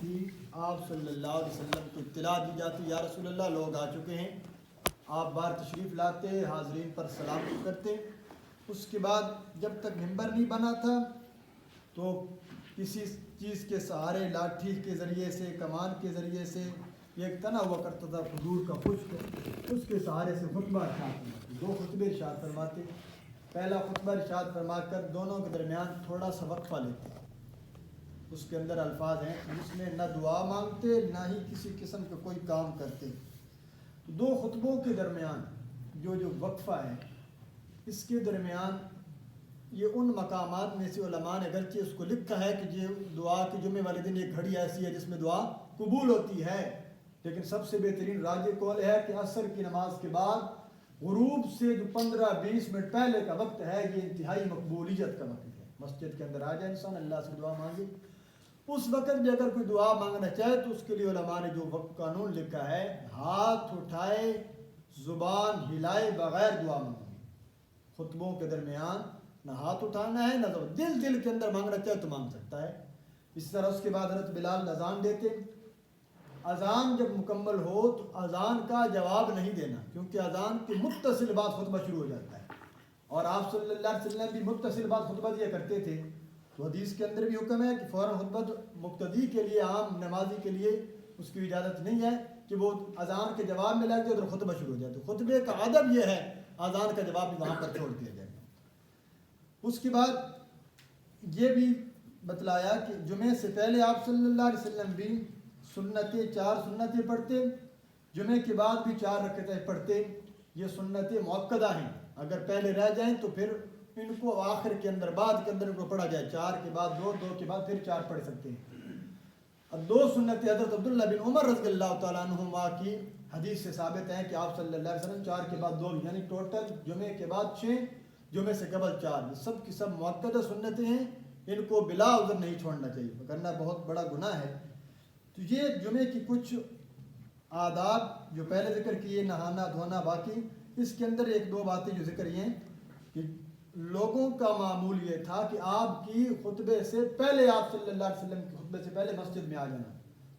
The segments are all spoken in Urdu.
تھی آپ صلی اللہ علیہ وسلم کو اطلاع دی جاتی یا رسول اللہ لوگ آ چکے ہیں، آپ باہر تشریف لاتے، حاضرین پر سلام کرتے۔ اس کے بعد جب تک ممبر نہیں بنا تھا تو کسی چیز کے سہارے، لاٹھی کے ذریعے سے، کمان کے ذریعے سے، ایک تنا ہوا کرتا تھا کھجور کا خشک، اس کے سہارے سے خطبہ ارشاد فرماتے، 2 خطبے ارشاد فرماتے۔ پہلا خطبہ ارشاد فرما کر دونوں کے درمیان تھوڑا سا وقفہ لیتے، اس کے اندر الفاظ ہیں جس میں نہ دعا مانگتے نہ ہی کسی قسم کا کوئی کام کرتے۔ 2 خطبوں کے درمیان جو وقفہ ہے، اس کے درمیان یہ ان مقامات میں سے علماء نے اگرچہ اس کو لکھا ہے کہ یہ دعا کے جمعے والے دن ایک گھڑی ایسی ہے جس میں دعا قبول ہوتی ہے، لیکن سب سے بہترین راجح قول ہے کہ عصر کی نماز کے بعد غروب سے جو 15-20 منٹ پہلے کا وقت ہے، یہ انتہائی مقبولیت کا وقت ہے۔ مسجد کے اندر آ جائے انسان، اللہ سے دعا مانگے، اس وقت بھی اگر کوئی دعا مانگنا چاہے تو اس کے لیے علماء نے جو وقت قانون لکھا ہے، ہاتھ اٹھائے، زبان ہلائے بغیر دعا مانگنی۔ خطبوں کے درمیان نہ ہاتھ اٹھانا ہے، نہ دل کے اندر مانگنا چاہے تو مانگ سکتا ہے۔ اس طرح اس کے بعد حضرت بلال اذان دیتے، اذان جب مکمل ہو تو اذان کا جواب نہیں دینا، کیونکہ اذان کے متصل بعد خطبہ شروع ہو جاتا ہے، اور آپ صلی اللہ علیہ وسلم بھی متصل بعد خطبہ دیا کرتے تھے۔ تو حدیث کے اندر بھی حکم ہے کہ فوراً خطبہ مقتدی کے لیے، عام نمازی کے لیے اس کی اجازت نہیں ہے کہ وہ اذان کے جواب میں لگ جائے اور خطبہ شروع ہو جائے۔ تو خطبے کا ادب یہ ہے اذان کا جواب بھی وہاں پر چھوڑ دیا جائے۔ اس کے بعد یہ بھی بتلایا کہ جمعے سے پہلے آپ صلی اللہ علیہ وسلم بھی سنتیں 4 سنتیں پڑھتے، جمعے کے بعد بھی 4 رکعتیں پڑھتے۔ یہ سنتیں مؤکدہ ہیں، اگر پہلے رہ جائیں تو پھر ان کو آخر کے اندر، بعد کے اندر ان کو پڑھا جائے، 4 کے بعد 2، 2 کے بعد پھر 4 پڑھ سکتے ہیں۔ اب 2 سنتیں حضرت عبداللہ بن عمر رضی اللہ تعالیٰ عنہما کی حدیث سے ثابت ہیں کہ آپ صلی اللہ علیہ وسلم 4 کے بعد 2، یعنی ٹوٹل جمعے کے بعد 6، جمعے سے قبل 4، یہ سب کی سب مؤکدہ سنتیں ہیں، ان کو بلا عذر نہیں چھوڑنا چاہیے، ورنہ بہت بڑا گناہ ہے۔ تو یہ جمعے کی کچھ آداب جو پہلے ذکر کیے، نہانا دھونا، باقی اس کے اندر 1-2 باتیں جو ذکر یہ ہیں کہ لوگوں کا معمول یہ تھا کہ آپ کی خطبے سے پہلے، آپ صلی اللہ علیہ وسلم کے خطبے سے پہلے مسجد میں آ جانا۔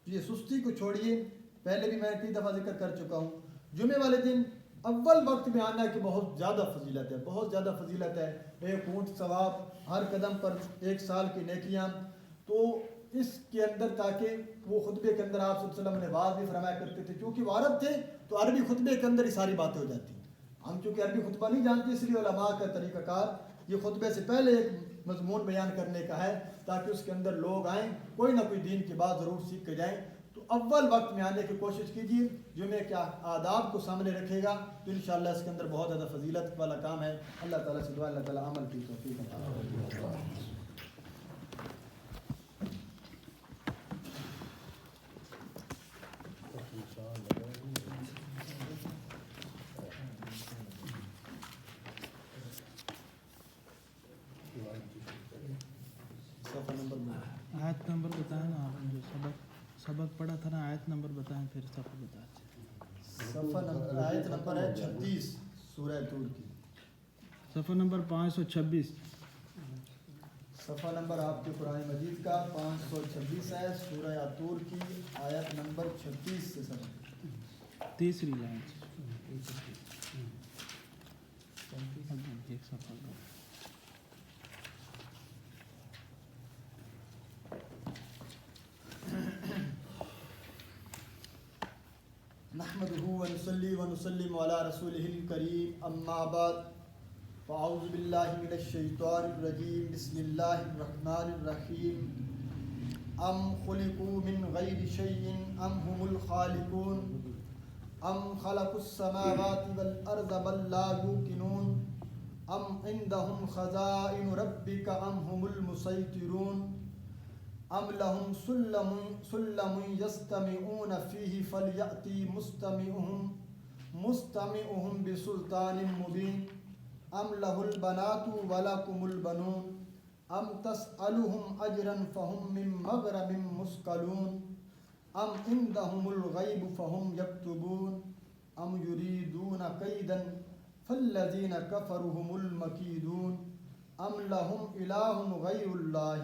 تو یہ سستی کو چھوڑیے، پہلے بھی میں کئی دفعہ ذکر کر چکا ہوں، جمعے والے دن اول وقت میں آنا کہ بہت زیادہ فضیلت ہے، بہت زیادہ فضیلت ہے، 1 اونٹ ثواب، ہر قدم پر 1 سال کی نیکیاں۔ تو اس کے اندر تاکہ وہ خطبے کے اندر آپ صلی اللہ علیہ وسلم نے واضح بھی فرمایا کرتے تھے، کیونکہ وہ عرب تھے تو عربی خطبے کے اندر ہی ساری باتیں ہو جاتی ہیں۔ ہم چونکہ عربی خطبہ نہیں جانتے، اس لیے علماء کا طریقہ کار یہ خطبے سے پہلے ایک مضمون بیان کرنے کا ہے تاکہ اس کے اندر لوگ آئیں، کوئی نہ کوئی دین کی بات ضرور سیکھ کے جائیں۔ تو اول وقت میں آنے کی کوشش کیجیے، جمعے کے آداب کو سامنے رکھے گا تو انشاءاللہ اس کے اندر بہت زیادہ فضیلت والا کام ہے۔ اللہ تعالیٰ سے دعا، اللہ تعالیٰ عمل کی توفیق عطا فرمائے۔ آیت نمبر بتائیں نا، آپ جو سبق پڑھا تھا نا، آیت نمبر بتائیں پھر صفحہ بتائیں۔ صفحہ نمبر، آیت نمبر ہے 36 سورہ طور کی، صفحہ نمبر 526۔ صفحہ نمبر آپ کے قرآن مجید کا 526 ہے، سورہ طور کی آیت نمبر 36 سے سبق، تیسری لائن سے ایک صفحہ۔ نحمده ونصلي ونسلم على رسوله الكريم، اما بعد، فاعوذ باللہ من الشیطان الرجیم، بسم اللہ الرحمن الرحیم۔ ام خلقوا من غیر شیء ام هم الخالقون ام خلقوا السماوات والارض بل لا یوقنون ام عندهم خزائن ربک ام هم المسیطرون ام لهم سلم یستمعون فیہ فلیأتی مستمعهم بسلطان مبین ام له البنات ولکم البنون ام تسألهم اجرا فهم من مغرم مثقلون ام عندهم الغیب فهم یکتبون ام یریدون کیدا فالذین کفروا هم المکیدون ام لهم الہ غیر اللہ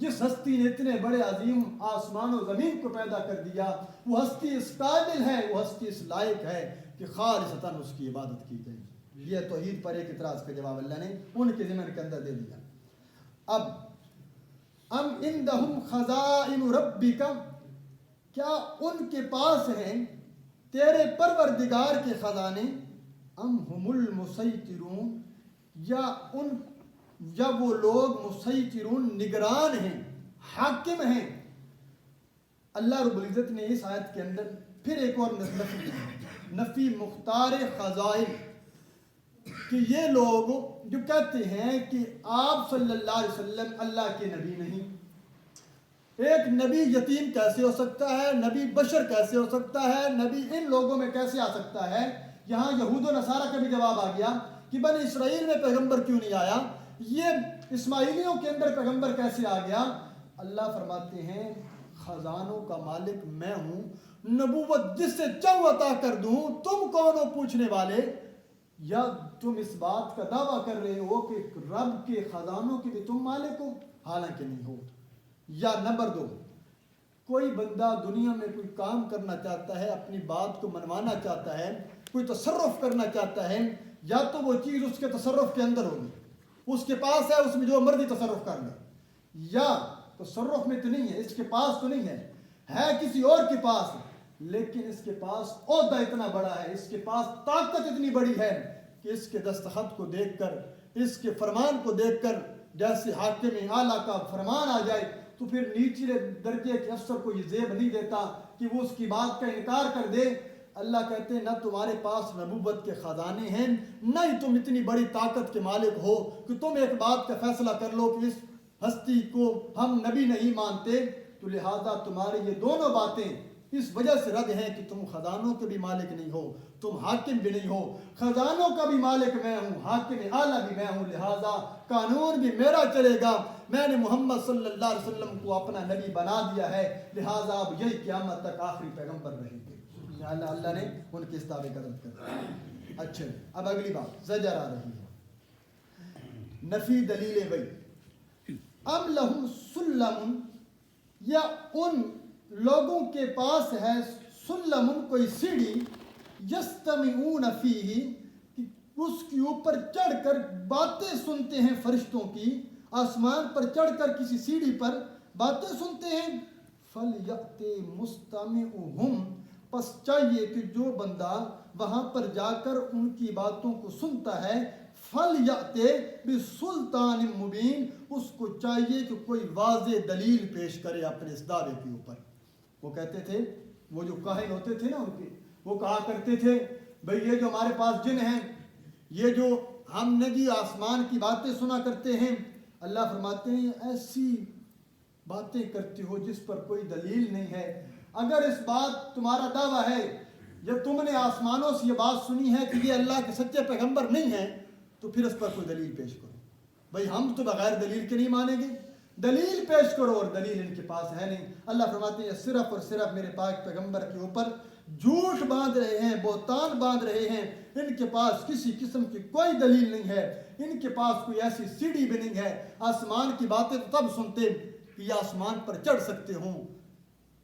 جس ہستی نے اتنے بڑے عظیم آسمان و زمین کو پیدا کر دیا، وہ ہستی اس قابل ہے، وہ ہستی اس لائق ہے کہ خالصتاً اس کی عبادت کی جائے۔ یہ توحید پر ایک اعتراض کا جواب اللہ نے ان کے ضمن کے اندر دے دیا۔ اب ام عندہم خزائن ربک، کیا ان کے پاس ہیں تیرے پروردگار کے خزانے، ام ہم المسیطرون، یا وہ لوگ مسیطرون نگران ہیں، حاکم ہیں۔ اللہ رب العزت نے اس آیت کے اندر پھر ایک اور نفی مختار خزائن، کہ یہ لوگ جو کہتے ہیں کہ آپ صلی اللہ علیہ وسلم اللہ کے نبی نہیں، ایک نبی یتیم کیسے ہو سکتا ہے، نبی بشر کیسے ہو سکتا ہے، نبی ان لوگوں میں کیسے آ سکتا ہے۔ یہاں یہود و نصارہ کا بھی جواب آ گیا کہ بنی اسرائیل میں پیغمبر کیوں نہیں آیا، یہ اسماعیلیوں کے اندر پیغمبر کیسے آ گیا۔ اللہ فرماتے ہیں خزانوں کا مالک میں ہوں، نبوت جس سے چاہوں عطا کر دوں، تم کون ہو پوچھنے والے، یا تم اس بات کا دعویٰ کر رہے ہو کہ رب کے خزانوں کے بھی تم مالک ہو، حالانکہ نہیں ہو۔ یا نمبر 2، کوئی بندہ دنیا میں کوئی کام کرنا چاہتا ہے، اپنی بات کو منوانا چاہتا ہے، کوئی تصرف کرنا چاہتا ہے، یا تو وہ چیز اس کے تصرف کے اندر ہوگی، اس کے پاس ہے، اس میں جو مرضی تصرف کر لے، یا تصرف میں تو نہیں ہے، اس کے پاس تو نہیں ہے کسی اور کے پاس، لیکن اس کے پاس عہدہ اتنا بڑا ہے، اس کے پاس طاقت اتنی بڑی ہے کہ اس کے دستخط کو دیکھ کر، اس کے فرمان کو دیکھ کر جیسے حاکم اعلیٰ کا فرمان آ جائے تو پھر نیچلے درجے کے افسر کو یہ زیب نہیں دیتا کہ وہ اس کی بات کا انکار کر دے۔ اللہ کہتے ہیں نہ تمہارے پاس نبوت کے خزانے ہیں، نہ ہی تم اتنی بڑی طاقت کے مالک ہو کہ تم ایک بات کا فیصلہ کر لو کہ اس ہستی کو ہم نبی نہیں مانتے، تو لہذا تمہاری یہ دونوں باتیں اس وجہ سے رد ہیں کہ تم خزانوں کے بھی مالک نہیں ہو، تم حاکم بھی نہیں ہو۔ خزانوں کا بھی مالک میں ہوں، حاکم اعلیٰ بھی میں ہوں، لہٰذا قانون بھی میرا چلے گا۔ میں نے محمد صلی اللہ علیہ وسلم کو اپنا نبی بنا دیا ہے، لہٰذا اب یہی قیامت تک آخری پیغمبر رہیں گے۔ اللہ نے ان کے اس دعوے کا رد کر دیا۔ اچھا، اب اگلی بات زجر آ رہی ہے، نفی دلیل وحی۔ ام لہم سلم، یا ان لوگوں کے پاس ہے سلم، کوئی سیڑھی، یستمعون فیہ، اس کے اوپر چڑھ کر باتیں سنتے ہیں فرشتوں کی، آسمان پر چڑھ کر کسی سیڑھی پر باتیں سنتے ہیں۔ فَلْيَأْتِ مُسْتَمِعُهُمْ، پس چاہیے کہ جو بندہ وہاں پر جا کر ان کی باتوں کو سنتا ہے، فَلْيَأْتِ بِسُلْطَانٍ مُبِينٍ، اس کو چاہیے کہ کوئی واضح دلیل پیش کرے اپنے اس دعوے کے اوپر۔ وہ کہتے تھے، وہ جو کاہن ہوتے تھے نا ان کے، وہ کہا کرتے تھے بھئی یہ جو ہمارے پاس جن ہیں، یہ جو ہم نبی آسمان کی باتیں سنا کرتے ہیں، اللہ فرماتے ہیں ایسی باتیں کرتے ہو جس پر کوئی دلیل نہیں ہے۔ اگر اس بات تمہارا دعویٰ ہے یا تم نے آسمانوں سے یہ بات سنی ہے کہ یہ اللہ کے سچے پیغمبر نہیں ہیں، تو پھر اس پر کوئی دلیل پیش کرو۔ بھئی ہم تو بغیر دلیل کے نہیں مانیں گے، دلیل پیش کرو، اور دلیل ان کے پاس ہے نہیں۔ اللہ فرماتے ہیں صرف اور صرف میرے پاک پیغمبر کے اوپر جھوٹ باندھ رہے ہیں، بہتان باندھ رہے ہیں، ان کے پاس کسی قسم کی کوئی دلیل نہیں ہے، ان کے پاس کوئی ایسی سیڑھی بھی نہیں ہے۔ آسمان کی باتیں تو تب سنتے کہ یہ آسمان پر چڑھ سکتے ہوں،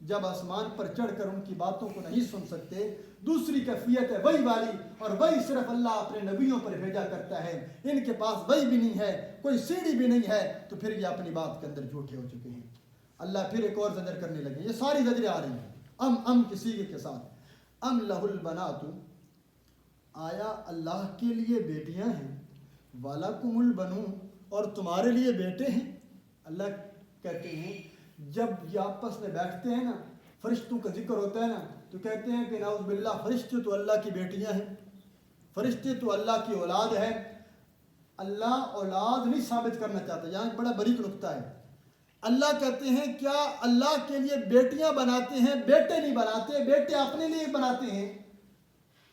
جب آسمان پر چڑھ کر ان کی باتوں کو نہیں سن سکتے۔ دوسری کیفیت ہے وحی والی، اور وحی صرف اللہ اپنے نبیوں پر بھیجا کرتا ہے، ان کے پاس وحی بھی نہیں ہے، کوئی سیڑھی بھی نہیں ہے، تو پھر یہ اپنی بات کے اندر جھوٹے ہو چکے ہیں۔ اللہ پھر ایک اور زجر کرنے لگے، یہ ساری زجریں آ رہی ہیں ام کے صیغے کے ساتھ۔ ام لہ البنات، آیا اللہ کے لیے بیٹیاں ہیں، وَلَكُمُ الْبَنُونَ، اور تمہارے لیے بیٹے ہیں۔ اللہ کہتے ہیں جب یہ آپس میں بیٹھتے ہیں نا، فرشتوں کا ذکر ہوتا ہے نا، تو کہتے ہیں کہ نعوذ باللہ فرشتے تو اللہ کی بیٹیاں ہیں، فرشتے تو اللہ کی اولاد ہے۔ اللہ اولاد نہیں ثابت کرنا چاہتا، یہاں ایک بڑا باریک نکتہ ہے۔ اللہ کہتے ہیں کیا اللہ کے لیے بیٹیاں بناتے ہیں، بیٹے نہیں بناتے، بیٹے اپنے لیے بناتے ہیں؟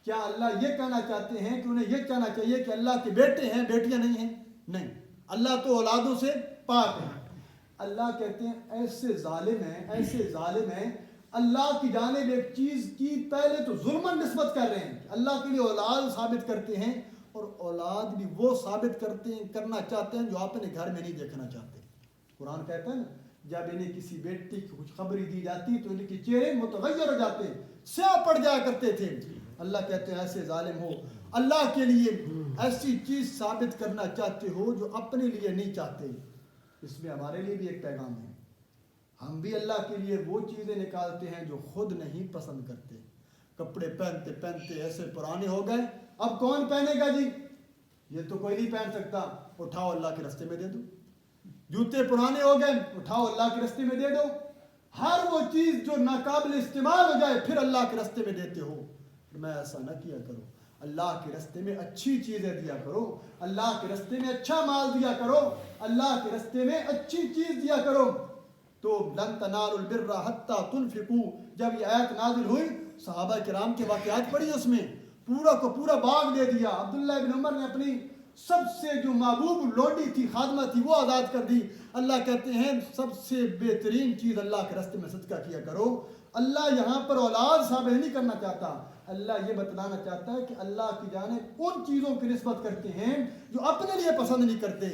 کیا اللہ یہ کہنا چاہتے ہیں کہ انہیں یہ کہنا چاہیے کہ اللہ کے بیٹے ہیں، بیٹیاں نہیں ہیں؟ نہیں، اللہ تو اولادوں سے پاک ہے۔ اللہ کہتے ہیں ایسے ظالم ہیں، ایسے ظالم ہیں، اللہ کی جانب ایک چیز کی پہلے تو ظلماً نسبت کر رہے ہیں، اللہ کے لیے اولاد ثابت کرتے ہیں، اور اولاد بھی وہ ثابت کرنا چاہتے ہیں جو اپنے گھر میں نہیں دیکھنا چاہتے۔ قرآن کہتا ہے نا جب انہیں کسی بیٹی کی خوشخبری دی جاتی تو ان کے چہرے متغیر ہو جاتے، سیاہ پڑ جایا کرتے تھے۔ اللہ کہتے ہیں ایسے ظالم ہو، اللہ کے لیے ایسی چیز ثابت کرنا چاہتے ہو جو اپنے لیے نہیں چاہتے۔ اس میں ہمارے لیے بھی ایک پیغام ہے، ہم بھی اللہ کے لیے وہ چیزیں نکالتے ہیں جو خود نہیں پسند کرتے۔ کپڑے پہنتے پہنتے ایسے پرانے ہو گئے، اب کون پہنے گا جی، یہ تو کوئی نہیں پہن سکتا، اٹھاؤ اللہ کے راستے میں دے دو۔ جوتے پرانے ہو گئے، اٹھاؤ اللہ کے راستے میں دے دو۔ ہر وہ چیز جو ناقابل استعمال ہو جائے پھر اللہ کے راستے میں دیتے ہو۔ میں ایسا نہ کیا کرو، اللہ کے راستے میں اچھی چیزیں دیا کرو، اللہ کے راستے میں اچھا مال دیا کرو، اللہ کے راستے میں اچھی چیز دیا کرو۔ تو لن تنالوا البر حتی تنفقوا، جب یہ آیت نازل ہوئی صحابہ کرام کے واقعات پڑھی، اس میں پورا کو پورا باغ دے دیا۔ عبداللہ بن عمر نے اپنی سب سے جو محبوب لونڈی تھی، خادمہ تھی، وہ آزاد کر دی۔ اللہ کہتے ہیں سب سے بہترین چیز اللہ کے راستے میں صدقہ کیا کرو۔ اللہ یہاں پر اولاد ثابت نہیں کرنا چاہتا، اللہ یہ بتلانا چاہتا ہے کہ اللہ کی جانب ان چیزوں کی نسبت کرتے ہیں جو اپنے لیے پسند نہیں کرتے۔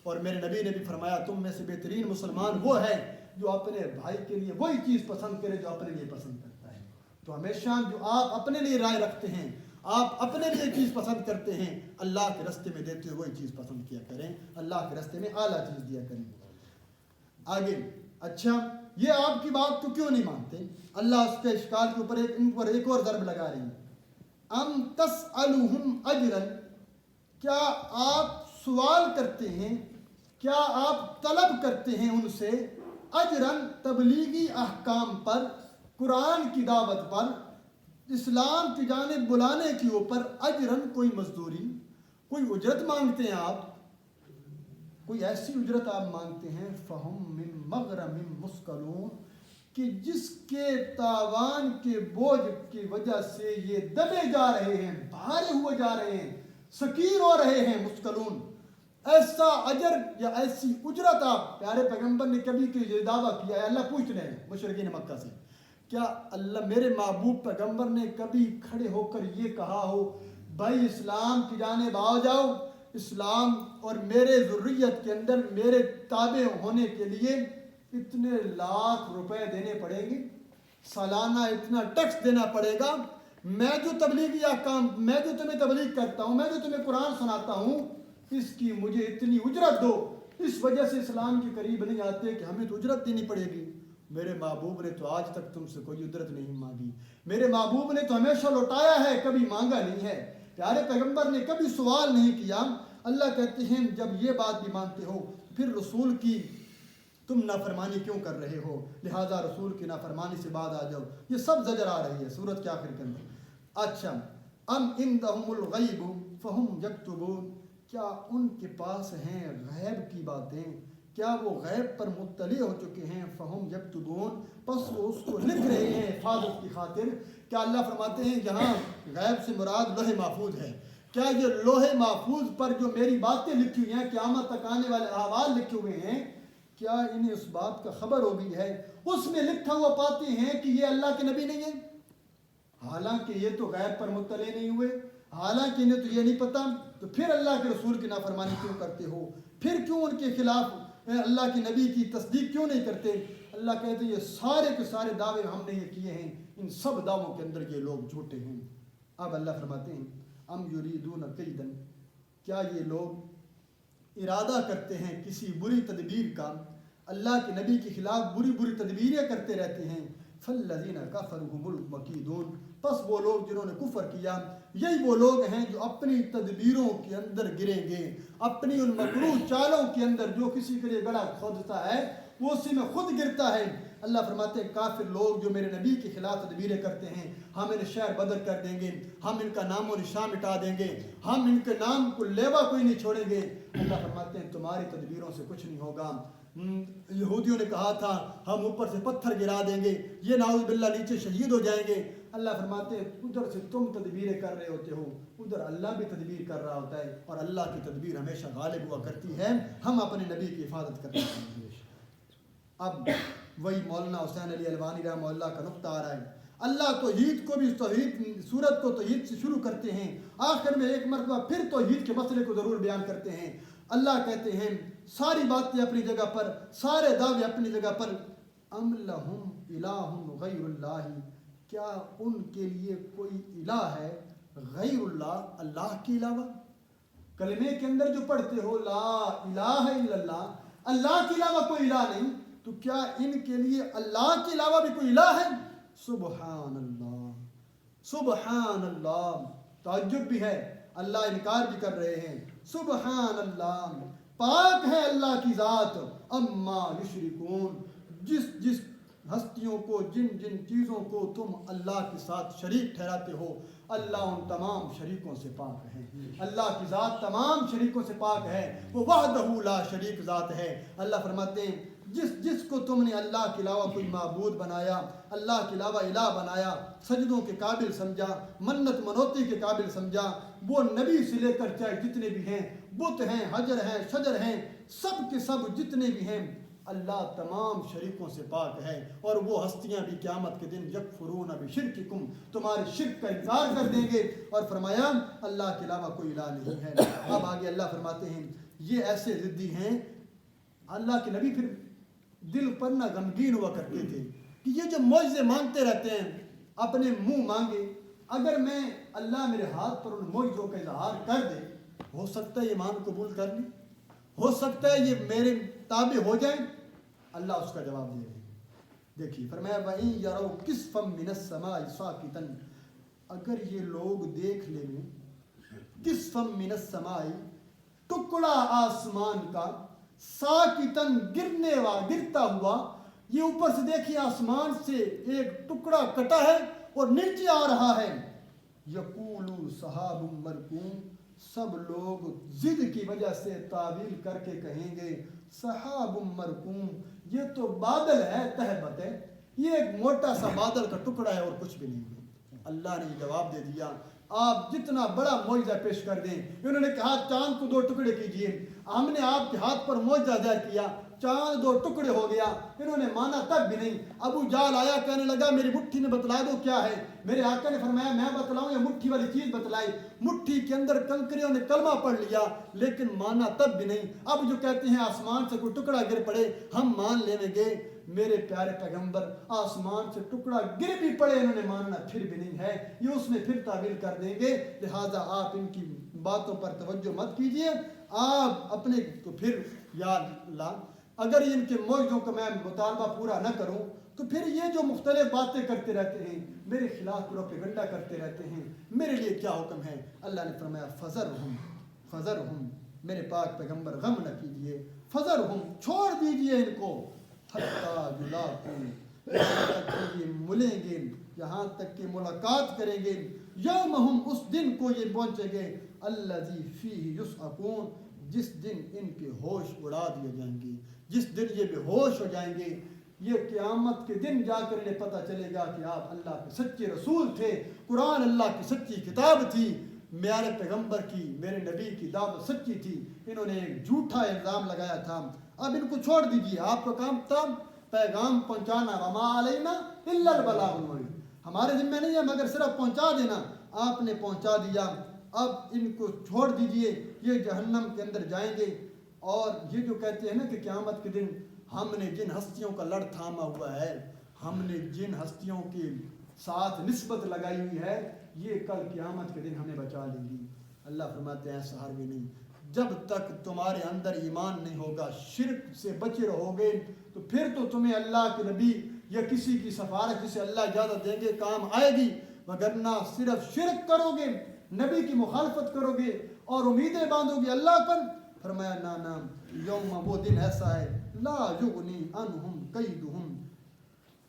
اور میرے نبی نے بھی فرمایا تم میں سے بہترین مسلمان وہ ہے جو اپنے بھائی کے لیے وہی چیز پسند کرے جو اپنے لیے پسند کرتا ہے۔ تو ہمیشہ جو آپ اپنے لیے رائے رکھتے ہیں، آپ اپنے لیے چیز پسند کرتے ہیں، اللہ کے راستے میں دیتے ہوئے وہی چیز پسند کیا کریں، اللہ کے راستے میں اعلیٰ چیز دیا کریں۔ آگے اچھا، یہ آپ کی بات تو کیوں نہیں مانتے؟ اللہ اس کے اشکال کے اوپر ان پر ایک اور ضرب لگا رہی ہے۔ ام تسألہم اجرا، کیا آپ سوال کرتے ہیں، کیا آپ طلب کرتے ہیں ان سے اجرن، تبلیغی احکام پر، قرآن کی دعوت پر، اسلام کی جانب بلانے کے اوپر، اجرن کوئی مزدوری، کوئی اجرت مانگتے ہیں آپ، کوئی ایسی اجرت آپ مانگتے ہیں فہم من مغرم مثقلون، کہ جس کے تاوان کے بوجھ کی وجہ سے یہ دبے جا رہے ہیں، بھارے ہوئے جا رہے ہیں، سکیر ہو رہے ہیں، مثقلون۔ ایسا اجر یا ایسی اجرت آپ، پیارے پیغمبر نے کبھی کہ یہ دعویٰ کیا ہے، اللہ پوچھ رہے ہیں مشرکین مکہ سے، کیا اللہ میرے محبوب پیغمبر نے کبھی کھڑے ہو کر یہ کہا ہو بھائی اسلام کی جانب آ جاؤ، اسلام اور میرے ذریت کے اندر میرے تابع ہونے کے لیے اتنے لاکھ روپے دینے پڑیں گے، سالانہ اتنا ٹیکس دینا پڑے گا، میں جو تبلیغی احکام، میں جو تمہیں تبلیغ کرتا ہوں، میں جو تمہیں قرآن سناتا ہوں، اس کی مجھے اتنی اجرت دو، اس وجہ سے اسلام کے قریب نہیں آتے کہ ہمیں تو اجرت دینی پڑے گی۔ میرے محبوب نے تو آج تک تم سے کوئی اجرت نہیں مانگی، میرے محبوب نے تو ہمیشہ لوٹایا ہے، کبھی مانگا نہیں ہے، پیارے پیغمبر نے کبھی سوال نہیں کیا۔ اللہ کہتے ہیں جب یہ بات بھی مانتے ہو پھر رسول کی تم نافرمانی کیوں کر رہے ہو، لہٰذا رسول کی نافرمانی سے بعد آ جاؤ۔ یہ سب زجر آ رہی ہے سورت کے آخر کے اندر۔ اچھا، ام عندہم الغیب فہم یکتبون، کیا ان کے پاس ہیں غیب کی باتیں، کیا وہ غیب پر مطلع ہو چکے ہیں، فہم یکتبون، پس وہ اس کو لکھ رہے ہیں حفاظت کی خاطر۔ کیا اللہ فرماتے ہیں یہاں غیب سے مراد لوح محفوظ ہے؟ کیا یہ لوح محفوظ پر جو میری باتیں لکھی ہوئی ہیں، قیامت تک آنے والے احوال لکھے ہوئے ہیں، کیا انہیں اس بات کا خبر ہو گئی ہے؟ اس میں لکھا ہوا پاتے ہیں کہ یہ اللہ کے نبی نہیں ہے، حالانکہ یہ تو غیب پر مطلع نہیں ہوئے، حالانکہ انہیں تو یہ نہیں پتہ، تو پھر اللہ کے رسول کی نافرمانی کیوں کرتے ہو؟ پھر کیوں ان کے خلاف اللہ کے نبی کی تصدیق کیوں نہیں کرتے؟ اللہ کہتے ہیں یہ سارے کے سارے دعوے ہم نے یہ کیے ہیں، ان سب دعووں کے اندر یہ لوگ جھوٹے ہیں۔ اب اللہ فرماتے ہیں ام یریدون کیدن، کیا یہ لوگ ارادہ کرتے ہیں کسی بری تدبیر کا، اللہ کے نبی کے خلاف بری بری تدبیریں کرتے رہتے ہیں۔ فالذین کفروا هم المکیدون، پس وہ لوگ جنہوں نے کفر کیا یہی وہ لوگ ہیں جو اپنی تدبیروں کے اندر گریں گے، اپنی ان مکروہ چالوں کے اندر، جو کسی کے لیے گڑھا کھودتا ہے وہ اسی میں خود گرتا ہے۔ اللہ فرماتے ہیں کافر لوگ جو میرے نبی کے خلاف تدبیریں کرتے ہیں، ہم انہیں شہر بدر کر دیں گے، ہم ان کا نام و نشان مٹا دیں گے، ہم ان کے نام کو لیوا کوئی نہیں چھوڑیں گے۔ اللہ فرماتے ہیں تمہاری تدبیروں سے کچھ نہیں ہوگا۔ یہودیوں نے کہا تھا ہم اوپر سے پتھر گرا دیں گے، یہ نعوذ باللہ نیچے شہید ہو جائیں گے۔ اللہ فرماتے ہیں ادھر سے تم تدبیریں کر رہے ہوتے ہو، ادھر اللہ بھی تدبیر کر رہا ہوتا ہے، اور اللہ کی تدبیر ہمیشہ غالب ہوا کرتی ہے، ہم اپنے نبی کی حفاظت کرتے ہیں۔ اب وہی مولانا حسین علی الوانی رحمہ اللہ کا نقطہ آ رہا ہے۔ اللہ توحید کو بھی، توحید سورت کو توحید سے شروع کرتے ہیں، آخر میں ایک مرتبہ پھر توحید کے مسئلے کو ضرور بیان کرتے ہیں۔ اللہ کہتے ہیں ساری باتیں اپنی جگہ پر، سارے دعوے اپنی جگہ پر، ام لہم الہ غیر اللہ، کیا ان کے لیے کوئی الہ ہے غیر اللہ، اللہ کے علاوہ؟ کلمے کے اندر جو پڑھتے ہو لا الہ الا اللہ، اللہ کے علاوہ کوئی الہ نہیں، تو کیا ان کے لیے اللہ کے علاوہ بھی کوئی الہ ہے؟ سبحان اللہ، سبحان اللہ، تعجب بھی ہے، اللہ انکار بھی کر رہے ہیں، سبحان اللہ، پاک ہے اللہ کی ذات، اما یشرکون، جس ہستیوں کو، جن چیزوں کو تم اللہ کے ساتھ شریک ٹھہراتے ہو، اللہ ان تمام شریکوں سے پاک ہے، اللہ کی ذات تمام شریکوں سے پاک ہے، وہ وحدہ لا شریک ذات ہے۔ اللہ فرماتے ہیں جس کو تم نے اللہ کے علاوہ کوئی معبود بنایا، اللہ کے علاوہ الہ بنایا، سجدوں کے قابل سمجھا، منت منوتی کے قابل سمجھا، وہ نبی سے لے کر چاہے جتنے بھی ہیں، بت ہیں، حجر ہیں، شجر ہیں، سب کے سب جتنے بھی ہیں، اللہ تمام شریکوں سے پاک ہے، اور وہ ہستیاں بھی قیامت کے دن یکفرون بشرککم، تمہارے شرک کا انکار کر دیں گے، اور فرمایا اللہ کے علاوہ کوئی الہ نہیں ہے۔ اب آگے اللہ فرماتے ہیں یہ ایسے ضدی ہیں، اللہ کے نبی پھر دل پر نہ غمگین ہوا کرتے تھے کہ یہ جو معجزے مانگتے رہتے ہیں، اپنے منہ مانگے، اگر میں اللہ میرے ہاتھ پر ان معجزوں کا اظہار کر دے، ہو سکتا ہے ایمان قبول کر لیں، ہو سکتا ہے یہ میرے تابع ہو جائیں۔ اللہ اس کا جواب دے رہے ہیں، دیکھیے فرمایا وَإِن يَرَوْا كِسْفًا مِّنَ السَّمَاءِ سَاقِطًا، اگر یہ لوگ دیکھ لیں کسفم من السماء، ٹکڑا آسمان کا، ساکتن گرتا ہوا، یہ اوپر سے دیکھیے آسمان سے ایک ٹکڑا کٹا ہے اور نیچے آ رہا ہے، یقولو سحاب مرکوم، سب لوگ ضد کی وجہ سے تعویل کر کے کہیں گے سحاب مرکوم، یہ تو بادل ہے، تہبت ہے، یہ ایک موٹا سا بادل کا ٹکڑا ہے اور کچھ بھی نہیں ہے۔ اللہ نے جواب دے دیا آپ جتنا بڑا معجزہ پیش کر دیں، انہوں نے کہا چاند کو 2 ٹکڑے کیجئے، ہم نے آپ کے ہاتھ پر معجزہ ظاہر کیا، چاند 2 ٹکڑے ہو گیا، انہوں نے مانا تب بھی نہیں۔ ابو جہل آیا کہنے لگا میری مٹھی میں بتلا دو کیا ہے، میرے آقا نے فرمایا میں بتلاؤں یا مٹھی والی چیز بتلائی، مٹھی کے اندر کنکریوں نے کلمہ پڑھ لیا لیکن مانا تب بھی نہیں۔ اب جو کہتے ہیں آسمان سے کوئی ٹکڑا گر پڑے ہم مان لینے گے، میرے پیارے پیغمبر آسمان سے ٹکڑا گر بھی پڑے انہوں نے ماننا پھر بھی نہیں ہے، یہ اس میں پھر تعویل کر دیں گے، لہٰذا آپ ان کی باتوں پر توجہ مت کیجئے، آپ اپنے تو پھر یا اللہ اگر ان کے معجزوں کا میں مطالبہ پورا نہ کروں تو پھر یہ جو مختلف باتیں کرتے رہتے ہیں، میرے خلاف پروپیگنڈا کرتے رہتے ہیں، میرے لیے کیا حکم ہے؟ اللہ نے فرمایا فذرہم، میرے پاک پیغمبر غم نہ کیجئے، فذرہم، چھوڑ دیجئے ان کو، حتی یلاقوا، یہاں تک کہ یہ ملیں گے، یہاں تک کہ ملاقات کریں گے، یومہم، اس دن کو یہ پہنچیں گے، الذی فیہ یصعقون، جس دن ان کے ہوش اڑا دیے جائیں گے، جس دن یہ بے ہوش ہو جائیں گے، یہ قیامت کے دن جا کر انہیں پتہ چلے گا کہ آپ اللہ کے سچے رسول تھے، قرآن اللہ کی سچی کتاب تھی، میرے پیغمبر کی، میرے نبی کی دعوت سچی تھی، انہوں نے ایک جھوٹا الزام لگایا تھا، اب ان کو چھوڑ دیجیے، آپ کا کام تھا پیغام پہنچانا، وما علینا الا البلاغ المبین، ہمارے ذمہ نہیں ہے مگر صرف پہنچا دینا، آپ نے پہنچا دیا، اب ان کو چھوڑ دیجئے، یہ جہنم کے اندر جائیں گے۔ اور یہ جو کہتے ہیں نا کہ قیامت کے دن ہم نے جن ہستیوں کا لڑ تھاما ہوا ہے، ہم نے جن ہستیوں کے ساتھ نسبت لگائی ہوئی ہے، یہ کل قیامت کے دن ہمیں بچا لیں گی۔ اللہ فرماتے ہیں ایسا ہرگز نہیں، جب تک تمہارے اندر ایمان نہیں ہوگا، شرک سے بچے رہو گے، تو پھر تو تمہیں اللہ کے نبی یا کسی کی سفارش جسے اللہ اجازت دیں گے کام آئے گی، وگرنہ صرف شرک کرو گے، نبی کی مخالفت کرو گے اور امیدیں باندھو گے اللہ پر۔ فرمایا نا یوم، وہ دن ایسا ہے، لا یغنی عنہم کیدہم،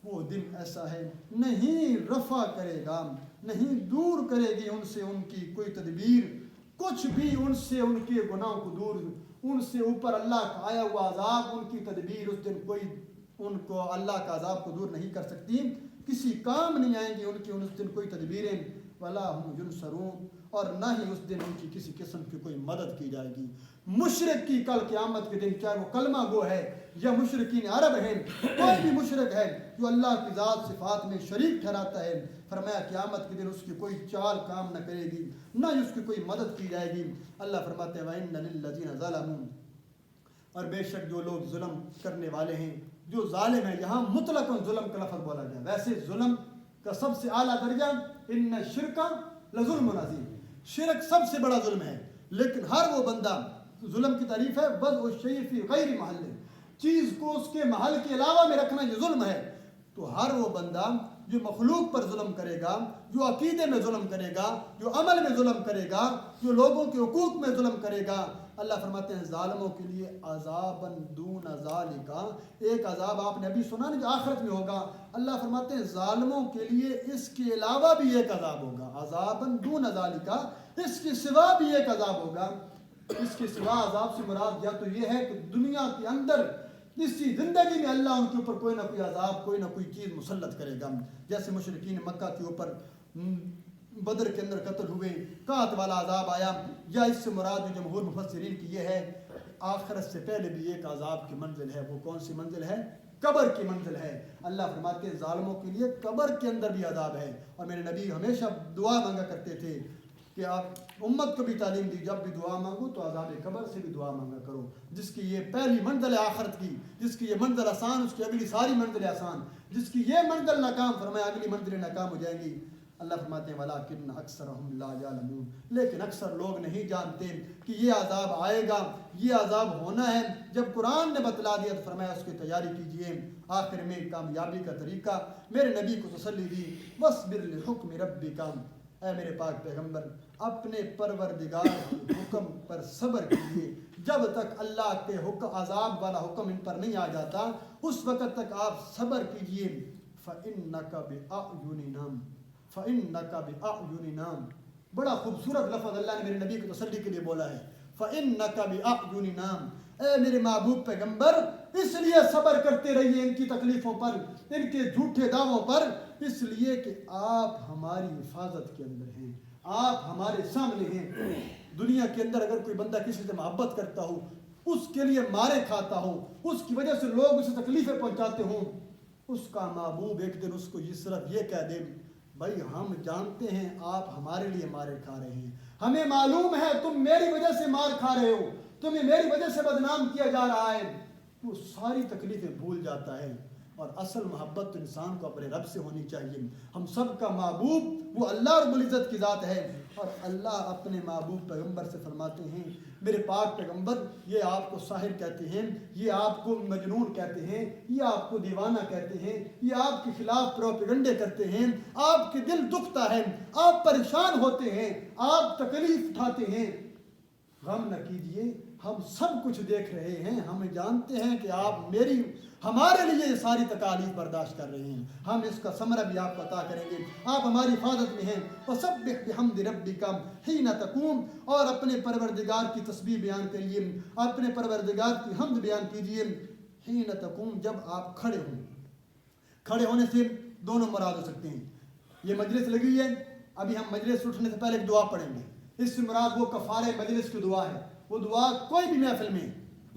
وہ دن ایسا ہے نہیں رفع کرے گا، نہیں دور کرے گی ان سے ان کی کوئی تدبیر، کچھ بھی ان سے ان کے گناہوں کو دور، ان سے اوپر اللہ کا آیا ہوا عذاب، ان کی تدبیر اس دن کوئی ان کو اللہ کا عذاب کو دور نہیں کر سکتی، کسی کام نہیں آئیں گی ان کی اس دن کوئی تدبیریں، ولا ہم ینصرون، اور نہ ہی اس دن ان کی کسی قسم کی کوئی مدد کی جائے گی۔ مشرک کی کل قیامت کے دن، چاہے وہ کلمہ گو ہے یا مشرکین عرب ہیں، کوئی بھی مشرک ہے جو اللہ کی ذات صفات میں شریک ٹھہراتا ہے، فرمایا قیامت کے دن اس کی کوئی چال کام نہ کرے گی، نہ ہی اس کی کوئی مدد کی جائے گی۔ اللہ فرماتے ہیں وَإِنَّ لِلَّذِينَ ظَلَمُوا، اور بے شک جو لوگ ظلم کرنے والے ہیں، جو ظالم ہیں، یہاں مطلق ظلم کا لفظ بولا گیا، ویسے ظلم کا سب سے اعلیٰ درجہ ان الشرک لظلم عظیم، شرک سب سے بڑا ظلم ہے، لیکن ہر وہ بندہ، ظلم کی تعریف ہے وضع الشیء فی غیر محل، چیز کو اس کے محل کے علاوہ میں رکھنا یہ ظلم ہے۔ تو ہر وہ بندہ جو مخلوق پر ظلم کرے گا، جو عقیدے میں ظلم کرے گا، جو عمل میں ظلم کرے گا، جو لوگوں کے حقوق میں ظلم کرے گا، اللہ فرماتے ہیں ظالموں کے لیے عذاباً دون ذالک، ایک عذاب آپ نے ابھی سنا نہیں جو آخرت میں ہوگا، اللہ فرماتے ہیں ظالموں کے لیے اس کے علاوہ بھی ایک عذاب ہوگا، عذاباً دون ذالک، اس کے سوا بھی ایک عذاب ہوگا۔ اس کے سوا عذاب سے مراد یا تو یہ ہے کہ دنیا کے اندر اسی زندگی میں اللہ ان کے اوپر کوئی نہ کوئی عذاب، کوئی نہ کوئی چیز مسلط کرے گا، جیسے مشرکین مکہ کے اوپر بدر کے اندر قتل ہوئے، قحط والا عذاب آیا، یا اس سے مراد جو جمہور مفسرین کی یہ ہے آخرت سے پہلے بھی ایک عذاب کی منزل ہے۔ وہ کون سی منزل ہے؟ قبر کی منزل ہے۔ اللہ فرماتے ہیں ظالموں کے لیے قبر کے اندر بھی عذاب ہے۔ اور میرے نبی ہمیشہ دعا مانگا کرتے تھے کہ آپ امت کو بھی تعلیم دی، جب بھی دعا مانگو تو عذاب قبر سے بھی دعا مانگا کرو، جس کی یہ پہلی منزل ہے آخرت کی، جس کی یہ منزل آسان، اس کی اگلی ساری منزلیں آسان، جس کی یہ منزل ناکام، فرمایا اگلی منزلیں ناکام ہو جائیں گی۔ اللہ فرماتے ہیں وَلَٰكِنَّ أَكْثَرَهُمْ لَا يَعْلَمُونَ، لیکن اکثر لوگ نہیں جانتے کہ یہ عذاب آئے گا، یہ عذاب ہونا ہے۔ جب قرآن نے بتلا دیا تو فرمایا اس کی تیاری کیجئے۔ آخر میں کامیابی کا طریقہ میرے نبی کو تسلی دی، وَاصْبِرْ لِحُكْمِ رَبِّكَ، اے میرے پاک پیغمبر اپنے پروردگار کے حکم پر صبر کیجیے، جب تک اللہ کے حکم عذاب والا حکم ان پر نہیں آ جاتا اس وقت تک آپ صبر کیجیے۔ فَإِنَّكَ بِأَعْيُنِنَا، فَإِنَّكَ بِأَعْيُنِنَا، بڑا خوبصورت لفظ اللہ نے میرے نبی کو تسلی کے لیے بولا ہے، فَإِنَّكَ بِأَعْيُنِنَا، اے میرے محبوب پیغمبر اس لیے صبر کرتے رہیے ان کی تکلیفوں پر، ان کے جھوٹے دعووں پر، اس لیے کہ آپ ہماری حفاظت کے اندر ہیں، آپ ہمارے سامنے ہیں۔ دنیا کے اندر اگر کوئی بندہ کسی سے محبت کرتا ہو، اس کے لیے مارے کھاتا ہو، اس کی وجہ سے لوگ اسے تکلیفیں پہنچاتے ہوں، اس کا محبوب ایک دن اس کو یہ صرف یہ کہہ دے بھائی ہم جانتے ہیں آپ ہمارے لیے مارے کھا رہے ہیں، ہمیں معلوم ہے تم میری وجہ سے مار کھا رہے ہو، تمہیں میری وجہ سے بدنام کیا جا رہا ہے، وہ ساری تکلیفیں بھول جاتا ہے۔ اور اصل محبت تو انسان کو اپنے رب سے ہونی چاہیے۔ ہم سب کا محبوب وہ اللہ رب العزت کی ذات ہے، اور اللہ اپنے محبوب پیغمبر سے فرماتے ہیں میرے پاک پیغمبر یہ آپ کو ساحر کہتے ہیں، یہ آپ کو مجنون کہتے ہیں، یہ آپ کو دیوانہ کہتے ہیں، یہ آپ کے خلاف پروپیگنڈے کرتے ہیں، آپ کے دل دکھتا ہے، آپ پریشان ہوتے ہیں، آپ تکلیف اٹھاتے ہیں، غم نہ کیجیے، ہم سب کچھ دیکھ رہے ہیں، ہم جانتے ہیں کہ آپ ہمارے لیے یہ ساری تکالیف برداشت کر رہے ہیں، ہم اس کا ثمرہ بھی آپ کو عطا کریں گے، آپ ہماری حفاظت میں ہیں۔ وَسَبِّحْ بِحَمْدِ رَبِّكَ حِينَ تَقُومُ، اور اپنے پروردگار کی تسبیح بیان کریے، اپنے پروردگار کی حمد بیان کیجیے، حِينَ تَقُومُ، جب آپ کھڑے ہوں۔ کھڑے ہونے سے دونوں مراد ہو سکتے ہیں۔ یہ مجلس لگی ہے، ابھی ہم مجلس اٹھنے سے پہلے ایک دعا پڑھیں گے، اس سے مراد وہ کفارہ مجلس کی دعا ہے۔ وہ دعا کوئی بھی محفل میں،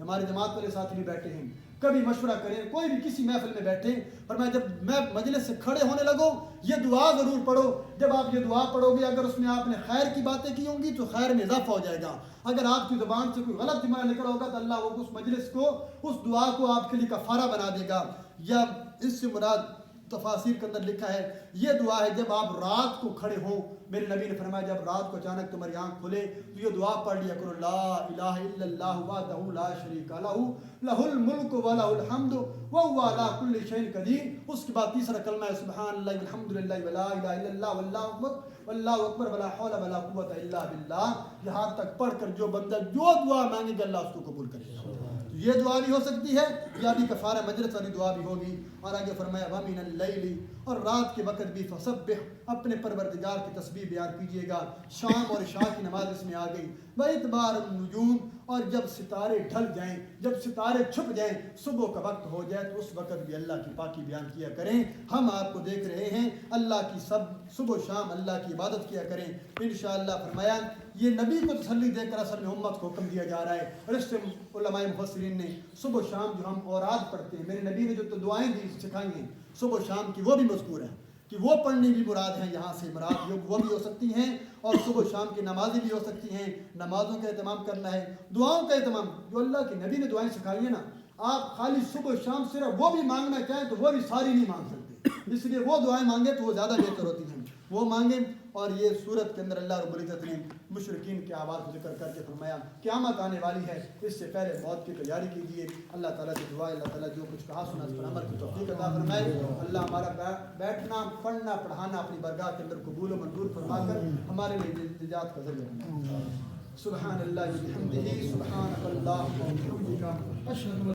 ہمارے جماعت والے ساتھی بھی بیٹھے ہیں، کبھی مشورہ کریں، کوئی بھی کسی محفل میں بیٹھیں، اور میں جب میں مجلس سے کھڑے ہونے لگوں یہ دعا ضرور پڑھو۔ جب آپ یہ دعا پڑھو گے، اگر اس میں آپ نے خیر کی باتیں کی ہوں گی تو خیر میں اضافہ ہو جائے گا، اگر آپ کی زبان سے کوئی غلط جملہ نکلا ہوگا تو اللہ وہ اس مجلس کو، اس دعا کو آپ کے لیے کفارہ بنا دے گا۔ یا اس سے مراد تفاسیر کے اندر لکھا ہے یہ دعا ہے جب آپ رات کو کھڑے ہوں، میرے نبی نے فرمایا جب رات کو اچانک تمہاری آنکھ کھلے تو یہ دعا پڑھ لیا کرو، لا الہ الا اللہ وحدہ لا شریک لہ لہ الملک ولہ الحمد وہو علی کل شیء قدیر۔ اس کے بعد تیسرا کلمہ ہے سبحان اللہ والحمد للہ ولا الہ الا اللہ واللہ اکبر ولا حول ولا قوۃ الا باللہ، یہاں تک پڑھ کر جو بندہ جو دعا مانگے گا اللہ اس کو قبول کرے گا۔ یہ دعا بھی ہو سکتی ہے، یا بھی کفارہ مجلس والی دعا بھی ہوگی۔ اور آگے فرمایا وَمِنَ اللَّيْلِ، اور رات کے وقت بھی فَسَبِّحْ، اپنے پروردگار کی تسبیح بیان کیجیے گا۔ شام اور عشاء کی نماز اس میں آ گئی۔ وَإِدْبَارَ النُّجُومِ، اور جب ستارے ڈھل جائیں، جب ستارے چھپ جائیں، صبح کا وقت ہو جائے تو اس وقت بھی اللہ کی پاکی بیان کیا کریں۔ ہم آپ کو دیکھ رہے ہیں، اللہ کی صبح و شام اللہ کی عبادت کیا کریں انشاءاللہ۔ فرمایا یہ نبی کو تسلی دے کر اصل میں امت کو حکم دیا جا رہا ہے، اور اس سے علماء مفسرین نے صبح و شام جو ہم اوراد پڑھتے ہیں، میرے نبی نے جو دعائیں دی سکھائی ہیں صبح و شام کی وہ بھی مذکور ہیں۔ کہ وہ پڑھنی بھی مراد ہیں یہاں سے مراد وہ بھی ہو سکتی ہیں، اور صبح و شام کی نمازیں بھی ہو سکتی ہیں، نمازوں کا اہتمام کرنا ہے، دعاؤں کا اہتمام، جو اللہ کے نبی نے دعائیں سکھائی ہیں نا، آپ خالی صبح و شام صرف وہ بھی مانگنا چاہیں تو وہ بھی ساری نہیں مانگ سکتے، اس لیے وہ دعائیں مانگیں تو وہ زیادہ بہتر ہوتی ہیں، وہ مانگیں۔ اور یہ صورت کے اندر اللہ رب العزت نے مشرکین کے آواز کو ذکر کر کے فرمایا قیامت آنے والی ہے، اس سے پہلے موت کی تیاری کیجیے۔ اللہ تعالیٰ سے دعا ہے اللہ تعالیٰ جو کچھ کہا سنا اس پر عمل کی توفیق عطا فرمائے۔ اللہ ہمارا بیٹھنا پڑھنا پڑھانا اپنی برگاہ کے اندر قبول و منظور فرما کر ہمارے لیے نجات کا ذریعہ بنائے۔ سبحان اللہ و بحمدہ، سبحانک اللہم و بحمدک، اشہد